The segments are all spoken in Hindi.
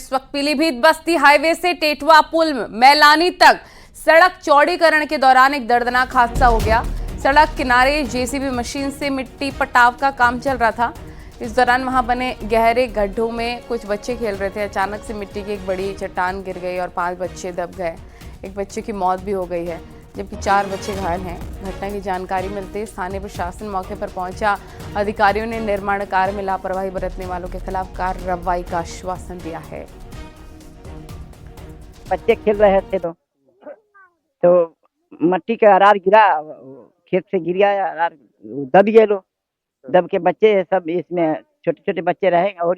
इस वक्त पीलीभीत बस्ती हाईवे से टेटवा पुल मैलानी तक सड़क चौड़ीकरण के दौरान एक दर्दनाक हादसा हो गया। सड़क किनारे जेसीबी मशीन से मिट्टी पटाव का काम चल रहा था। इस दौरान वहां बने गहरे गड्ढों में कुछ बच्चे खेल रहे थे। अचानक से मिट्टी की एक बड़ी चट्टान गिर गई और 5 बच्चे दब गए। एक बच्चे की मौत भी हो गई है, जबकि 4 बच्चे घायल हैं। घटना की जानकारी मिलते स्थानीय प्रशासन मौके पर पहुंचा। अधिकारियों ने निर्माण कार्य में लापरवाही बरतने वालों के खिलाफ कार्रवाई का आश्वासन दिया है। बच्चे खेल रहे थे तो मट्टी का अरार गिरा, खेत से गिर गया अरार, दब गए लोग। दब के बच्चे सब इसमें छोटे छोटे बच्चे रहे और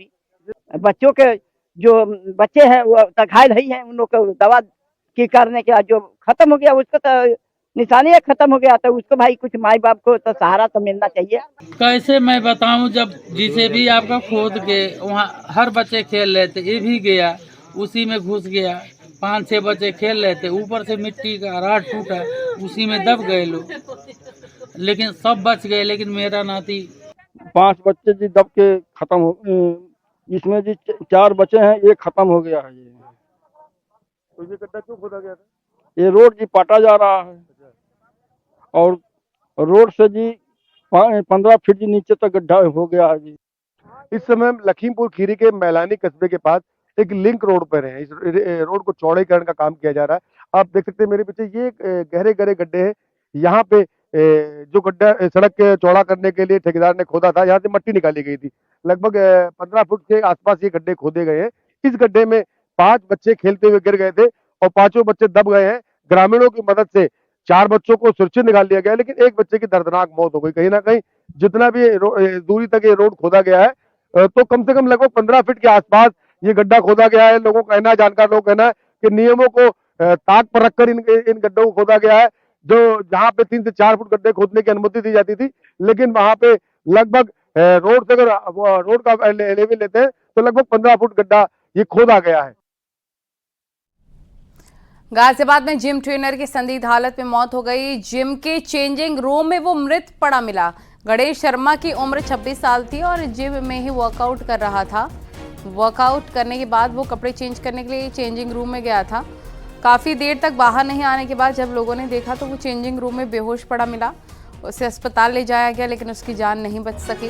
बच्चों के जो बच्चे हैं वो घायल ही हैं। उन लोग को दवा की करने के बाद जो खत्म हो गया उसको तो निशानी खत्म हो गया, तो उसको भाई कुछ माई बाप को तो सहारा तो मिलना चाहिए। कैसे मैं बताऊं, जब जिसे भी आपका खोद के वहाँ हर बच्चे खेल रहे थे, ये भी गया उसी में घुस गया। 5-6 बच्चे खेल रहे थे, ऊपर से मिट्टी का राड टूटा, उसी में दब गए लोग, लेकिन सब बच गए। लेकिन मेरा नाती 5 बच्चे जी दब के खत्म हो, इसमें जी 4 बचे हैं, एक खत्म हो गया है। तो ये गड्ढा क्यों खोदा गया था? ये रोड जी पाटा जा रहा है और रोड से जी 15 फीट जी नीचे तक गड्ढा हो गया है जी। इस समय लखीमपुर खीरी के मैलानी कस्बे के पास एक लिंक रोड पर है। इस रोड को चौड़ीकरण का काम किया जा रहा है। आप देख सकते हैं मेरे पीछे, ये गहरे गहरे गड्ढे हैं। यहाँ पे जो गड्ढा सड़क के चौड़ा करने के लिए ठेकेदार ने खोदा था, यहाँ से मट्टी निकाली गई थी। लगभग 15 फुट के आसपास ये गड्ढे खोदे गए हैं। इस गड्ढे में 5 बच्चे खेलते हुए गिर गए थे और 5 बच्चे दब गए हैं। ग्रामीणों की मदद से 4 बच्चों को सुरक्षित निकाल लिया गया, लेकिन एक बच्चे की दर्दनाक मौत हो गई। कहीं ना कहीं जितना भी दूरी तक ये रोड खोदा गया है तो कम से कम लगभग 15 फीट के आसपास ये गड्ढा खोदा गया है। लोगों का कहना है, जानकार लोग कहना है कि नियमों को ताक पर रखकर इन गड्ढों को खोदा गया है। जो जहां पे 3 से 4 फुट गड्ढे खोदने की अनुमति दी जाती थी, लेकिन वहां पे लगभग रोड से अगर रोड का लेवल लेते हैं तो लगभग 15 फुट गड्ढा ये खोदा गया है। गाजियाबाद में जिम ट्रेनर की संदिग्ध हालत में मौत हो गई। जिम के चेंजिंग रूम में वो मृत पड़ा मिला। गणेश शर्मा की उम्र 26 साल थी और जिम में ही वर्कआउट कर रहा था। वर्कआउट करने के बाद वो कपड़े चेंज करने के लिए चेंजिंग रूम में गया था। काफ़ी देर तक बाहर नहीं आने के बाद जब लोगों ने देखा तो वो चेंजिंग रूम में बेहोश पड़ा मिला। उसे अस्पताल ले जाया गया, लेकिन उसकी जान नहीं बच सकी।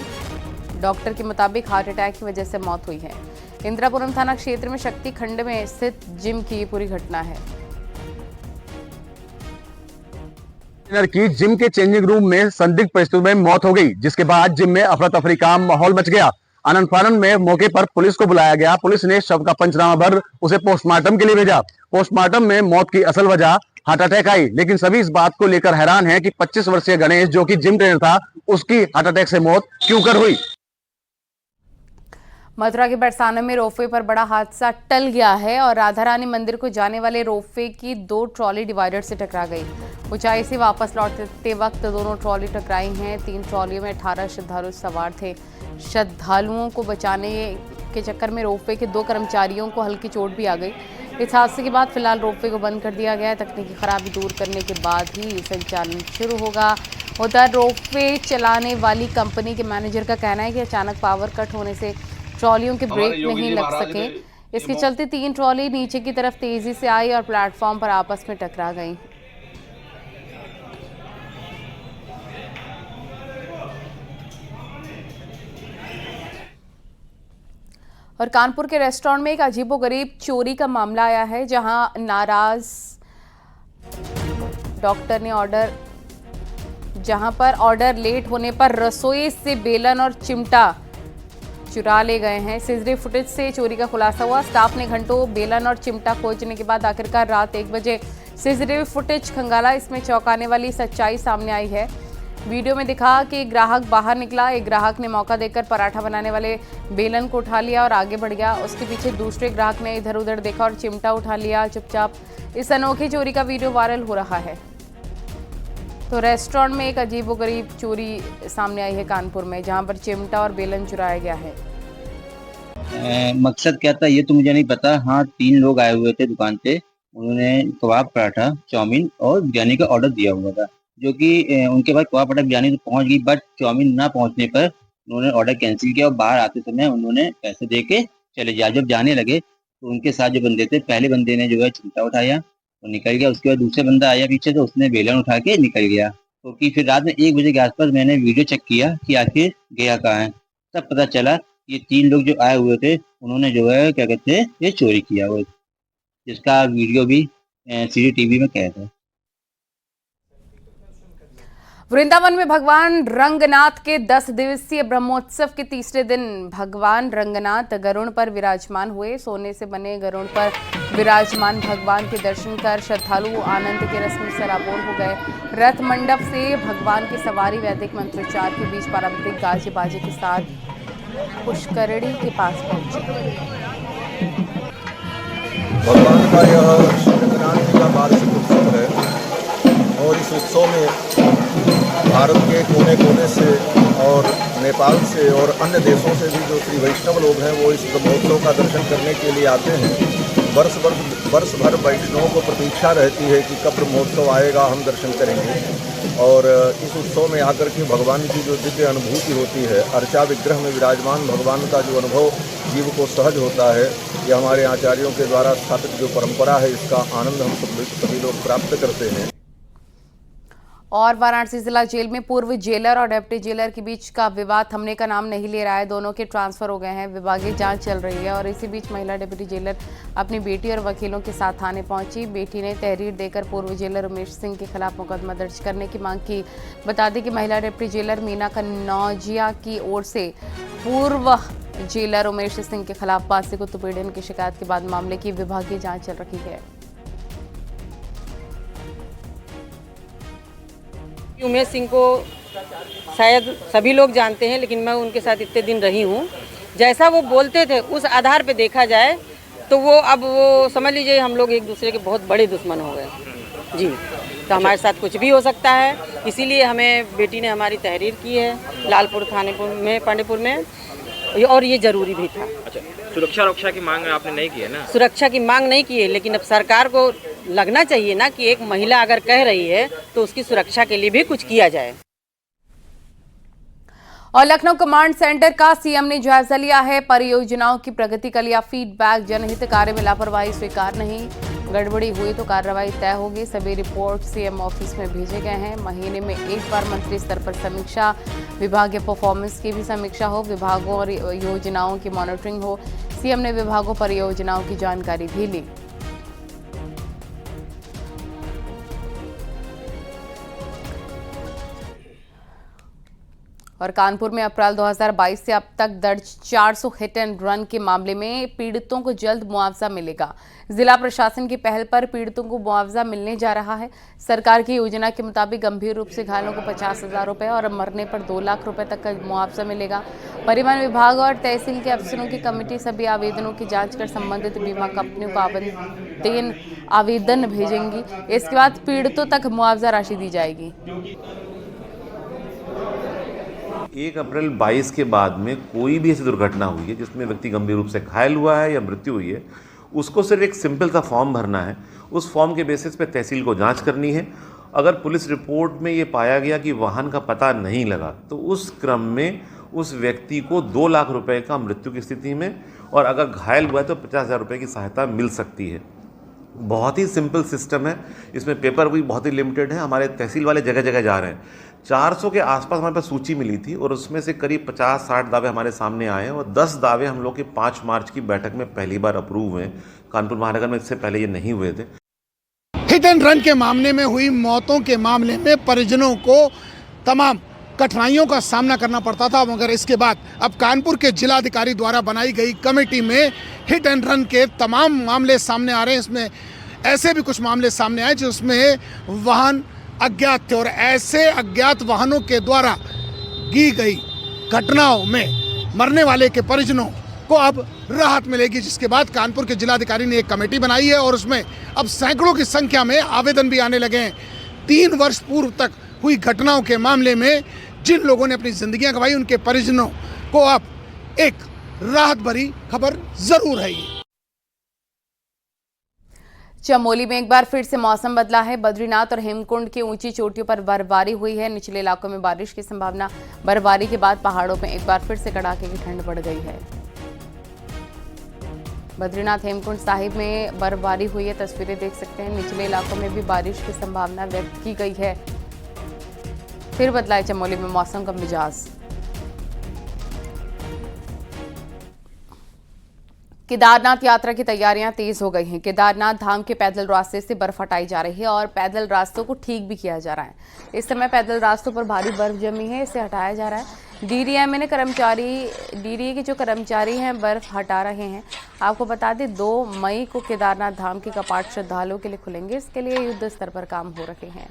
डॉक्टर के मुताबिक हार्ट अटैक की वजह से मौत हुई है। इंदिरापुरम थाना क्षेत्र में शक्ति खंड में स्थित जिम की ये पूरी घटना है। की जिम के चेंजिंग रूम में संदिग्ध परिस्थितियों में मौत हो गई, जिसके बाद जिम में अफरा तफरी का माहौल मच गया। आनंद फानन में मौके पर पुलिस को बुलाया गया। पुलिस ने शव का पंचनामा भर उसे पोस्टमार्टम के लिए भेजा। पोस्टमार्टम में मौत की असल वजह हार्ट अटैक आई, लेकिन सभी इस बात को लेकर हैरान हैं कि 25 वर्षीय गणेश, जो कि जिम ट्रेनर था, उसकी हार्ट अटैक से मौत क्यों कर हुई। मथुरा के बरसाना में रोपवे पर बड़ा हादसा टल गया है और राधा रानी मंदिर को जाने वाले रोपवे की 2 ट्रॉली डिवाइडर से टकरा गई। ऊंचाई से वापस लौटते वक्त दोनों ट्रॉली टकराई हैं। 3 ट्रॉलियों में 18 श्रद्धालु सवार थे। श्रद्धालुओं को बचाने के चक्कर में रोपवे के 2 कर्मचारियों को हल्की चोट भी आ गई। इस हादसे के बाद फिलहाल रोपवे को बंद कर दिया गया है। तकनीकी खराबी दूर करने के बाद ही संचालन शुरू होगा। उधर रोपवे चलाने वाली कंपनी के मैनेजर का कहना है कि अचानक पावर कट होने से ट्रॉलियों के ब्रेक नहीं लग सके। इसके चलते 3 ट्रॉली नीचे की तरफ तेजी से आई और प्लेटफॉर्म पर आपस में टकरा गई। और कानपुर के रेस्टोरेंट में एक अजीबोगरीब चोरी का मामला आया है, जहां नाराज डॉक्टर ने ऑर्डर लेट होने पर रसोई से बेलन और चिमटा चुरा ले गए हैं। सीसीटीवी फुटेज से चोरी का खुलासा हुआ। स्टाफ ने घंटों बेलन और चिमटा खोजने के बाद आखिरकार रात 1 बजे सीसीटीवी फुटेज खंगाला। इसमें चौंकाने वाली सच्चाई सामने आई है। वीडियो में दिखा कि एक ग्राहक बाहर निकला। एक ग्राहक ने मौका देकर पराठा बनाने वाले बेलन को उठा लिया और आगे बढ़ गया। उसके पीछे दूसरे ग्राहक ने इधर उधर देखा और चिमटा उठा लिया चुपचाप। इस अनोखी चोरी का वीडियो वायरल हो रहा है। तो रेस्टोरेंट में एक अजीबोगरीब चोरी सामने आई है कानपुर में, जहां पर चिमटा और बेलन चुराया गया है। मकसद क्या था ये तो मुझे नहीं पता। हाँ, 3 लोग आए हुए थे दुकान पे। उन्होंने कबाब, पराठा, चाउमीन और बिरयानी का ऑर्डर दिया हुआ था, जो कि उनके पास कबाब, पराठा, बिरयानी तो पहुंच गई, बट चाउमीन ना पहुंचने पर उन्होंने ऑर्डर कैंसिल किया और बाहर आते समय उन्होंने पैसे दे के चले जाए। जब जाने लगे तो उनके साथ जो बंदे थे, पहले बंदे ने जो है चिमटा उठाया और निकल गया। उसके बाद दूसरा बंदा आया पीछे, तो उसने बेलन उठा के निकल गया। क्योंकि फिर रात में 1 बजे के आसपास मैंने वीडियो चेक किया कि आखिर गया कहाँ है। तब पता चला ये 3 लोग जो आए हुए थे, उन्होंने जो है क्या कहते हैं ये चोरी किया हुआ, जिसका वीडियो भी CCTV में कैद है। वृंदावन में भगवान रंगनाथ के 10 दिवसीय ब्रह्मोत्सव के तीसरे दिन भगवान रंगनाथ गरुड़ पर विराजमान हुए। सोने से बने गरुड़ पर विराजमान भगवान के दर्शन कर श्रद्धालु आनंद के रस में सराबोर हो गए। रथ मंडप से भगवान की सवारी वैदिक मंत्रोच्चार के बीच पारंपरिक गाजे बाजे के साथ पुष्करणी के पास पहुंची। भगवान का यह रंगनाथ जी का वार्षिक उत्सव है और इस उत्सव में भारत के कोने कोने से और नेपाल से और अन्य देशों से भी जो श्री वैष्णव लोग हैं वो इस ब्रह्मोत्सव का दर्शन करने के लिए आते हैं। वर्ष भर वैष्णवों को प्रतीक्षा रहती है कि कब ब्रह्मोत्सव आएगा, हम दर्शन करेंगे। और इस उत्सव में आकर के भगवान की जो दिव्य अनुभूति होती है, अर्चा विग्रह में विराजमान भगवान का जो अनुभव जीव को सहज होता है, ये हमारे आचार्यों के द्वारा स्थापित जो परंपरा है, इसका आनंद हम सभी लोग प्राप्त करते हैं। और वाराणसी जिला जेल में पूर्व जेलर और डिप्टी जेलर के बीच का विवाद थमने का नाम नहीं ले रहा है। दोनों के ट्रांसफर हो गए हैं। विभागीय जांच चल रही है और इसी बीच महिला डिप्टी जेलर अपनी बेटी और वकीलों के साथ थाने पहुंची। बेटी ने तहरीर देकर पूर्व जेलर उमेश सिंह के खिलाफ मुकदमा दर्ज करने की मांग की। बता दें कि महिला डिप्टी जेलर मीना कन्नौजिया की ओर से पूर्व जेलर उमेश सिंह के खिलाफ मानसिक उत्पीड़न की शिकायत के बाद मामले की विभागीय जाँच चल रही है। उमेश सिंह को शायद सभी लोग जानते हैं, लेकिन मैं उनके साथ इतने दिन रही हूँ। जैसा वो बोलते थे उस आधार पे देखा जाए तो वो अब वो समझ लीजिए हम लोग एक दूसरे के बहुत बड़े दुश्मन हो गए जी। तो हमारे साथ कुछ भी हो सकता है, इसीलिए हमें बेटी ने हमारी तहरीर की है लालपुर थाने में, पांडेपुर में, और ये जरूरी भी था। अच्छा, सुरक्षा की मांग आपने नहीं की है ना? सुरक्षा की मांग नहीं की है, लेकिन अब सरकार को लगना चाहिए ना कि एक महिला अगर कह रही है तो उसकी सुरक्षा के लिए भी कुछ किया जाए। और लखनऊ कमांड सेंटर का सीएम ने जायजा लिया है। परियोजनाओं की प्रगति का लिया फीडबैक। जनहित कार्य में लापरवाही स्वीकार नहीं, गड़बड़ी हुई तो कार्रवाई तय होगी। सभी रिपोर्ट सीएम ऑफिस में भेजे गए हैं। महीने में एक बार मंत्री स्तर पर समीक्षा, विभागीय परफॉर्मेंस की भी समीक्षा हो, विभागों और योजनाओं की मॉनिटरिंग हो। सीएम ने विभागों परियोजनाओं की जानकारी भी ली। और कानपुर में अप्रैल 2022 से अब तक दर्ज 400 हिट एंड रन के मामले में पीड़ितों को जल्द मुआवजा मिलेगा। जिला प्रशासन की पहल पर पीड़ितों को मुआवजा मिलने जा रहा है। सरकार की योजना के मुताबिक गंभीर रूप से घायलों को 50,000 रुपए और मरने पर 2 लाख रुपए तक का मुआवजा मिलेगा। परिवहन विभाग और तहसील के अफसरों की कमेटी सभी आवेदनों की जाँच कर संबंधित बीमा कंपनियों को आवेदन भेजेंगी। इसके बाद पीड़ितों तक मुआवजा राशि दी जाएगी। 1 अप्रैल 22 के बाद में कोई भी ऐसी दुर्घटना हुई है जिसमें व्यक्ति गंभीर रूप से घायल हुआ है या मृत्यु हुई है, उसको सिर्फ एक सिंपल सा फॉर्म भरना है। उस फॉर्म के बेसिस पे तहसील को जांच करनी है। अगर पुलिस रिपोर्ट में ये पाया गया कि वाहन का पता नहीं लगा तो उस क्रम में उस व्यक्ति को 2 लाख रुपए का मृत्यु की स्थिति में, और अगर घायल हुआ है तो 50,000 रुपये की सहायता मिल सकती है। बहुत ही सिंपल सिस्टम है। इसमें पेपर भी बहुत ही लिमिटेड है। हमारे तहसील वाले जगह जगह जा रहे हैं। 400 के आसपास हमारे पास सूची मिली थी और उसमें से करीब 50-60 दावे हमारे सामने आए हैं और 10 दावे हम लोग के 5 मार्च की बैठक में पहली बार अप्रूव हुए। कानपुर महानगर में इससे पहले ये नहीं हुए थे। हिट एंड रन के मामले में हुई मौतों के मामले में परिजनों को तमाम कठिनाइयों का सामना करना पड़ता था, मगर इसके बाद अब कानपुर के जिलाधिकारी द्वारा बनाई गई कमेटी में हिट एंड रन के तमाम मामले सामने आ रहे हैं। इसमें ऐसे भी कुछ मामले सामने आए जिसमें वाहन अज्ञात थे और ऐसे अज्ञात वाहनों के द्वारा की गई घटनाओं में मरने वाले के परिजनों को अब राहत मिलेगी, जिसके बाद कानपुर के जिलाधिकारी ने एक कमेटी बनाई है और उसमें अब सैकड़ों की संख्या में आवेदन भी आने लगे हैं। 3 वर्ष पूर्व तक हुई घटनाओं के मामले में जिन लोगों ने अपनी जिंदगियां गंवाई उनके परिजनों को अब एक राहत भरी खबर जरूर है। चमोली में एक बार फिर से मौसम बदला है। बद्रीनाथ और हेमकुंड की ऊंची चोटियों पर बर्फबारी हुई है। निचले इलाकों में बारिश की संभावना। बर्फबारी के बाद पहाड़ों में एक बार फिर से कड़ाके की ठंड बढ़ गई है। बद्रीनाथ हेमकुंड साहिब में बर्फबारी हुई है, तस्वीरें देख सकते हैं। निचले इलाकों में भी बारिश की संभावना व्यक्त की गई है। फिर बदला है चमोली में मौसम का मिजाज। केदारनाथ यात्रा की तैयारियां तेज हो गई हैं। केदारनाथ धाम के पैदल रास्ते से बर्फ हटाई जा रही है और पैदल रास्तों को ठीक भी किया जा रहा है। इस समय पैदल रास्तों पर भारी बर्फ जमी है, इसे हटाया जा रहा है। डीडीएमए के जो कर्मचारी हैं बर्फ हटा रहे हैं। आपको बता दें 2 मई को केदारनाथ धाम के कपाट श्रद्धालुओं के लिए खुलेंगे। इसके लिए युद्ध स्तर पर काम हो रहे हैं।